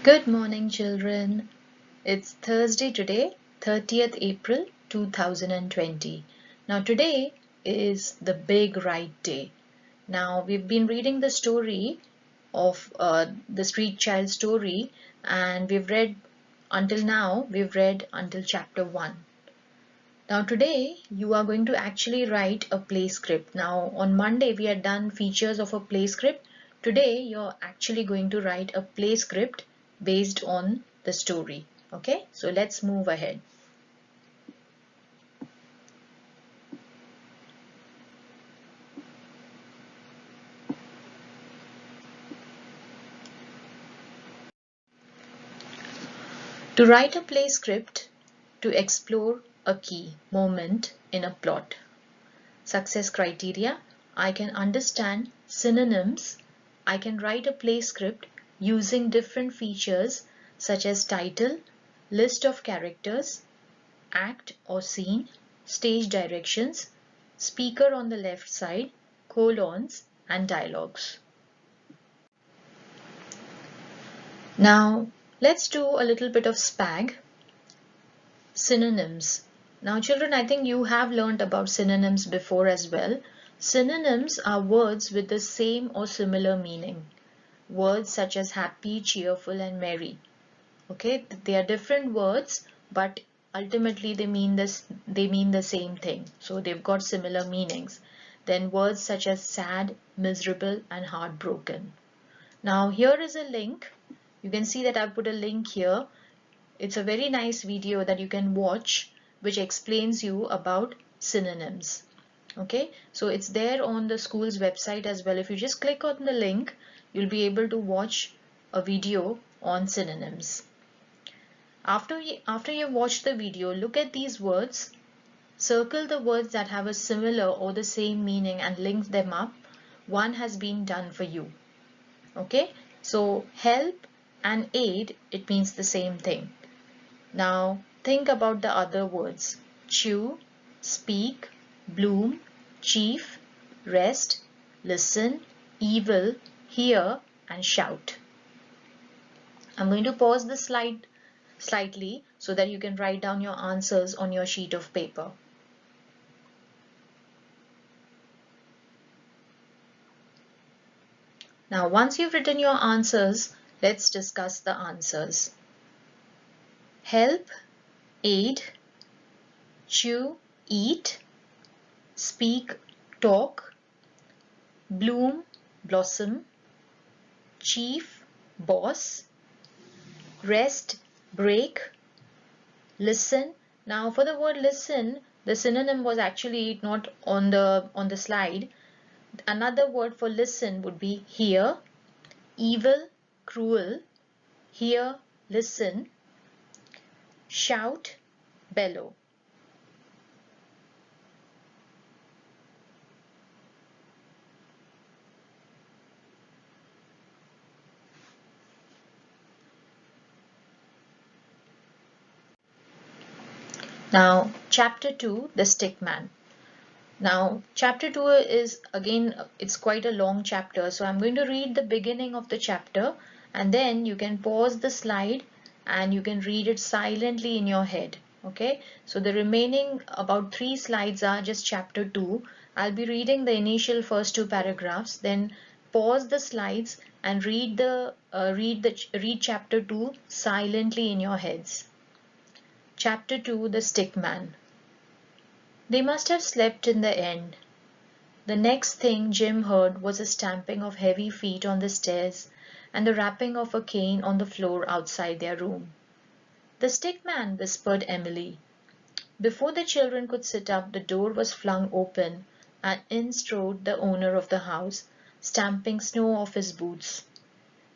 Good morning, children. It's Thursday today, 30th April 2020. Now, today is the Big Right Day. Now, we've been reading the story of the street child story, and we've read until chapter 1. Now, today you are going to actually write a play script. Now, on Monday, we had done features of a play script. Today, you're actually going to write a play script based on the story. Okay, so let's move ahead. To write a play script, to explore a key moment in a plot. Success criteria: I can understand synonyms. I can write a play script using different features such as title, list of characters, act or scene, stage directions, speaker on the left side, colons, and dialogues. Now, let's do a little bit of SPAG. Synonyms. Now, children, I think you have learned about synonyms before as well. Synonyms are words with the same or similar meaning. Words such as happy, cheerful, and merry. Okay, they are different words, but ultimately they mean the same thing. So they've got similar meanings. Then words such as sad, miserable, and heartbroken. Now here is a link. You can see that I've put a link here. It's a very nice video that you can watch which explains you about synonyms. Okay, so it's there on the school's website as well. If you just click on the link, you'll be able to watch a video on synonyms. After you've watched the video, look at these words, circle the words that have a similar or the same meaning and link them up. One has been done for you. Okay, so help and aid, it means the same thing. Now think about the other words: chew, speak, bloom, chief, rest, listen, evil, hear, and shout. I'm going to pause the slide slightly so that you can write down your answers on your sheet of paper. Now, once you've written your answers, let's discuss the answers. Help, aid, chew, eat, speak, talk, bloom, blossom, chief, boss, rest, break, listen. Now for the word listen, the synonym was actually not on the slide. Another word for listen would be hear, evil, cruel, hear, listen, shout, bellow. Now, chapter 2, the Stickman. Now, chapter 2 is again, it's quite a long chapter. So I'm going to read the beginning of the chapter and then you can pause the slide and you can read it silently in your head. Okay, so the remaining about 3 slides are just chapter 2. I'll be reading the initial first 2 paragraphs, then pause the slides and read chapter 2 silently in your heads. Chapter 2, the Stickman. They must have slept in the end. The next thing Jim heard was a stamping of heavy feet on the stairs and the rapping of a cane on the floor outside their room. "The Stickman," whispered Emily. Before the children could sit up, the door was flung open and in strode the owner of the house, stamping snow off his boots.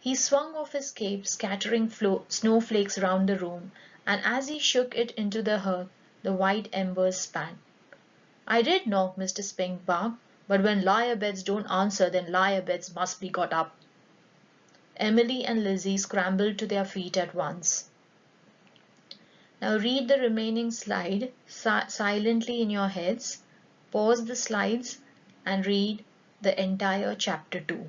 He swung off his cape, scattering snowflakes round the room, and as he shook it into the hearth, the white embers spat. "I did knock," Mr. Spink barked, "but when lie-a-beds don't answer, then lie-a-beds must be got up." Emily and Lizzie scrambled to their feet at once. Now read the remaining slide silently in your heads, pause the slides and read the entire chapter 2.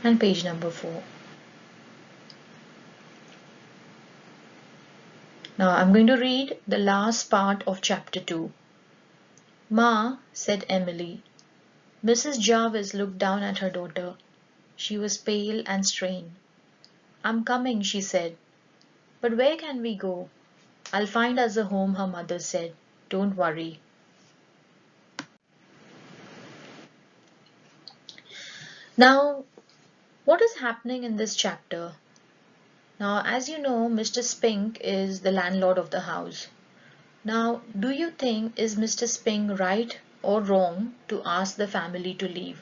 and page number 4. Now I'm going to read the last part of chapter 2. "Ma," said Emily. Mrs. Jarvis looked down at her daughter. She was pale and strained. "I'm coming," she said. "But where can we go?" "I'll find us a home," her mother said. "Don't worry." Now, what is happening in this chapter? Now, as you know, Mr. Spink is the landlord of the house. Now, do you think is Mr. Spink right or wrong to ask the family to leave?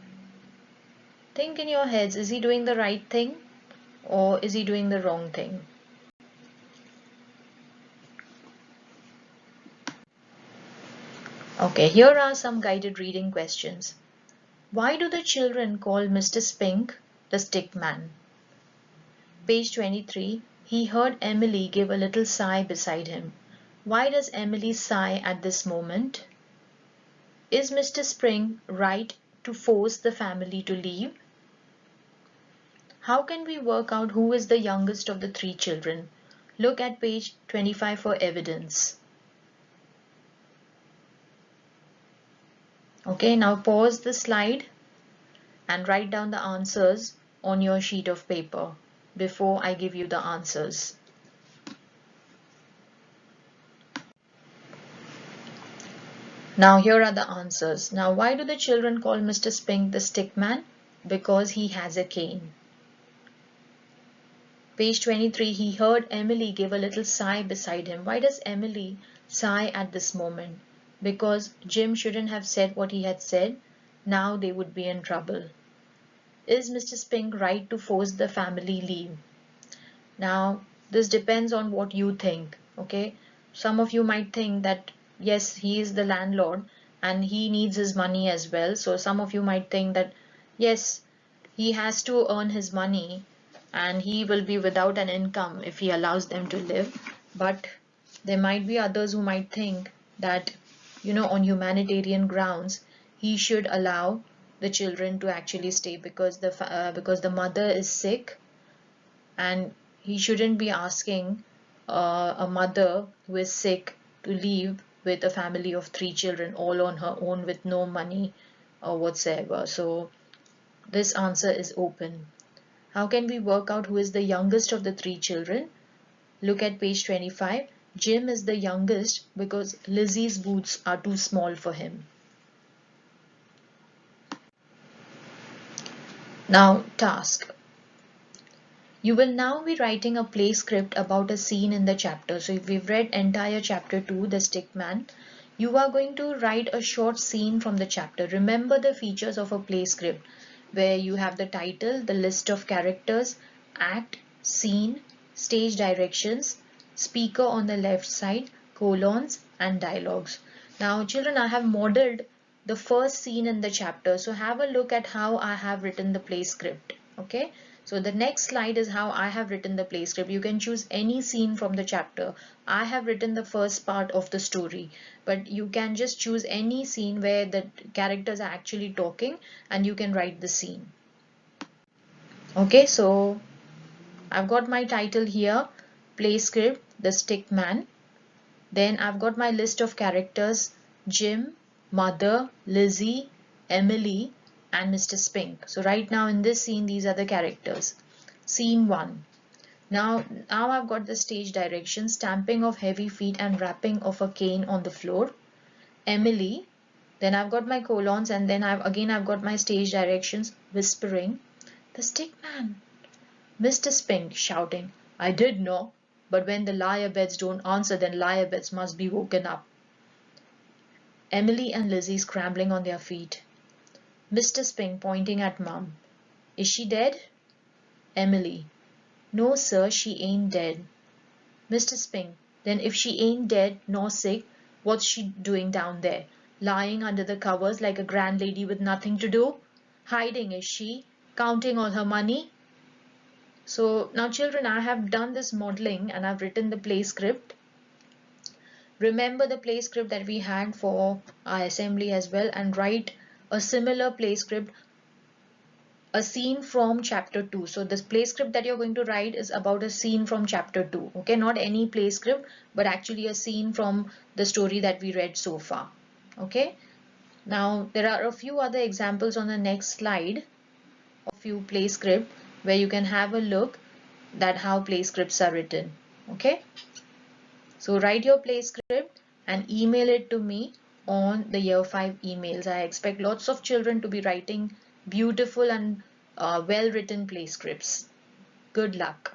Think in your heads, is he doing the right thing or is he doing the wrong thing? Okay, here are some guided reading questions. Why do the children call Mr. Spink the Stickman? Page 23. He heard Emily give a little sigh beside him. Why does Emily sigh at this moment? Is Mr. Spink right to force the family to leave? How can we work out who is the youngest of the 3 children? Look at page 25 for evidence. Okay, now pause the slide and write down the answers on your sheet of paper before I give you the answers. Now here are the answers. Now why do the children call Mr. Spink the Stickman? Because he has a cane. Page 23, he heard Emily give a little sigh beside him. Why does Emily sigh at this moment? Because Jim shouldn't have said what he had said. Now they would be in trouble. Is Mr. Spink right to force the family leave? Now, this depends on what you think, okay? Some of you might think that, yes, he is the landlord and he needs his money as well. So some of you might think that, yes, he has to earn his money and he will be without an income if he allows them to live. But there might be others who might think that, on humanitarian grounds, he should allow the children to actually stay because the mother is sick, and he shouldn't be asking a mother who is sick to leave with a family of 3 children all on her own with no money or whatsoever. So this answer is open. How can we work out who is the youngest of the 3 children? Look at page 25. Jim is the youngest because Lizzie's boots are too small for him. Now, task. You will now be writing a play script about a scene in the chapter. So if we've read entire chapter 2, The Stickman, you are going to write a short scene from the chapter. Remember the features of a play script where you have the title, the list of characters, act, scene, stage directions, speaker on the left side, colons and dialogues. Now children, I have modeled the first scene in the chapter. So have a look at how I have written the play script. Okay. So the next slide is how I have written the play script. You can choose any scene from the chapter. I have written the first part of the story, but you can just choose any scene where the characters are actually talking and you can write the scene. Okay, so I've got my title here, play script, The Stickman. Then I've got my list of characters, Jim, Mother, Lizzie, Emily, and Mr. Spink. So right now in this scene, these are the characters. Scene 1. Now I've got the stage direction, stamping of heavy feet and rapping of a cane on the floor. Emily. Then I've got my colons, and then I've got my stage directions, whispering, the Stickman. Mr. Spink shouting, I did know, but when the lyre beds don't answer, then lyre beds must be woken up. Emily and Lizzie scrambling on their feet. Mr. Spink pointing at Mum. Is she dead? Emily. No, sir, she ain't dead. Mr. Spink. Then if she ain't dead nor sick, what's she doing down there? Lying under the covers like a grand lady with nothing to do? Hiding, is she? Counting all her money? So now children, I have done this modeling and I've written the play script. Remember the play script that we had for our assembly as well, and write a similar play script a scene from chapter 2. So this play script that you're going to write is about a scene from chapter 2. Okay, not any play script, but actually a scene from the story that we read so far. Okay, now there are a few other examples on the next slide of few play script where you can have a look that how play scripts are written. Okay, so write your play script and email it to me on the year 5 emails. I expect lots of children to be writing beautiful and well written play scripts. Good luck.